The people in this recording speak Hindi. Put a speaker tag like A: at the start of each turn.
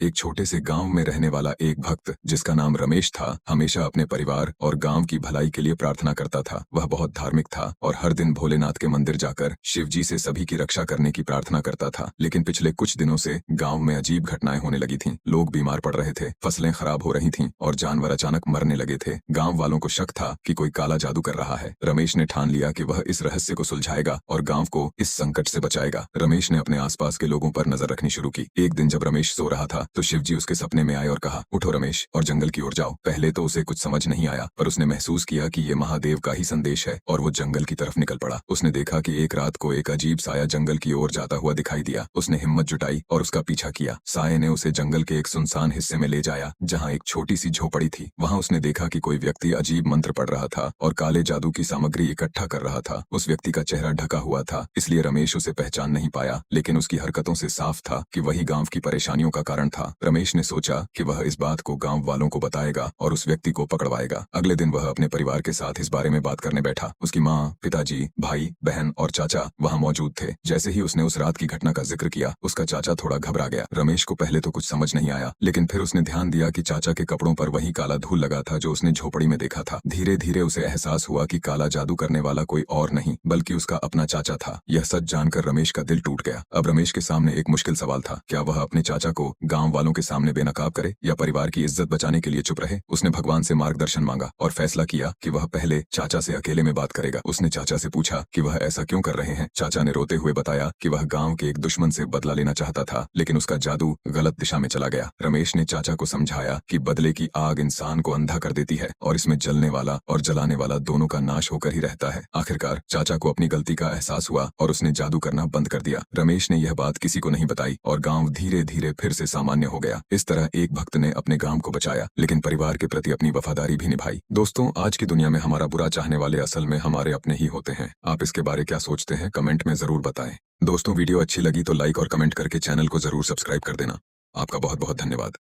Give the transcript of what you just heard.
A: एक छोटे से गांव में रहने वाला एक भक्त जिसका नाम रमेश था हमेशा अपने परिवार और गांव की भलाई के लिए प्रार्थना करता था। वह बहुत धार्मिक था और हर दिन भोलेनाथ के मंदिर जाकर शिव जी से सभी की रक्षा करने की प्रार्थना करता था। लेकिन पिछले कुछ दिनों से गांव में अजीब घटनाएं होने लगी थीं। लोग बीमार पड़ रहे थे, फसलें खराब हो रही थीं और जानवर अचानक मरने लगे थे। गाँव वालों को शक था कि कोई काला जादू कर रहा है। रमेश ने ठान लिया कि वह इस रहस्य को सुलझाएगा और गाँव को इस संकट से बचाएगा। रमेश ने अपने आसपास के लोगों पर नजर रखनी शुरू की। एक दिन जब रमेश सो रहा था तो शिवजी उसके सपने में आए और कहा, उठो रमेश और जंगल की ओर जाओ। पहले तो उसे कुछ समझ नहीं आया, पर उसने महसूस किया कि ये महादेव का ही संदेश है और वो जंगल की तरफ निकल पड़ा। उसने देखा कि एक रात को एक अजीब साया जंगल की ओर जाता हुआ दिखाई दिया। उसने हिम्मत जुटाई और उसका पीछा किया। साये ने उसे जंगल के एक सुनसान हिस्से में ले जाया जहाँ एक छोटी सी झोपड़ी थी। वहाँ उसने देखा कि कोई व्यक्ति अजीब मंत्र पढ़ रहा था और काले जादू की सामग्री इकट्ठा कर रहा था। उस व्यक्ति का चेहरा ढका हुआ था, इसलिए रमेश उसे पहचान नहीं पाया, लेकिन उसकी हरकतों से साफ था कि वही गांव की परेशानियों का कारण था। रमेश ने सोचा कि वह इस बात को गांव वालों को बताएगा और उस व्यक्ति को पकड़वाएगा। अगले दिन वह अपने परिवार के साथ इस बारे में बात करने बैठा। उसकी माँ, पिताजी, भाई, बहन और चाचा वहाँ मौजूद थे। जैसे ही उसने उस रात की घटना का जिक्र किया, उसका चाचा थोड़ा घबरा गया। रमेश को पहले तो कुछ समझ नहीं आया, लेकिन फिर उसने ध्यान दिया कि चाचा के कपड़ों पर वही काला धूल लगा था जो उसने झोपड़ी में देखा था। धीरे धीरे उसे एहसास हुआ कि काला जादू करने वाला कोई और नहीं बल्कि उसका अपना चाचा था। यह सच जानकर रमेश का दिल टूट गया। अब रमेश के सामने एक मुश्किल सवाल था, क्या वह अपने चाचा को गांव वालों के सामने बेनकाब करे या परिवार की इज्जत बचाने के लिए चुप रहे। उसने भगवान से मार्गदर्शन मांगा और फैसला किया कि वह पहले चाचा से अकेले में बात करेगा। उसने चाचा से पूछा कि वह ऐसा क्यों कर रहे हैं। चाचा ने रोते हुए बताया कि वह गांव के एक दुश्मन से बदला लेना चाहता था, लेकिन उसका जादू गलत दिशा में चला गया। रमेश ने चाचा को समझाया कि बदले की आग इंसान को अंधा कर देती है और इसमें जलने वाला और जलाने वाला दोनों का नाश होकर ही रहता है। आखिरकार चाचा को अपनी गलती का एहसास हुआ और उसने जादू करना बंद कर दिया। रमेश ने यह बात किसी को नहीं बताई और गांव धीरे धीरे फिर से सामान्य हो गया। इस तरह एक भक्त ने अपने गांव को बचाया, लेकिन परिवार के प्रति अपनी वफादारी भी निभाई। दोस्तों, आज की दुनिया में हमारा बुरा चाहने वाले असल में हमारे अपने ही होते हैं। आप इसके बारे क्या सोचते हैं, कमेंट में जरूर बताएं। दोस्तों, वीडियो अच्छी लगी तो लाइक और कमेंट करके चैनल को जरूर सब्सक्राइब कर देना। आपका बहुत बहुत धन्यवाद।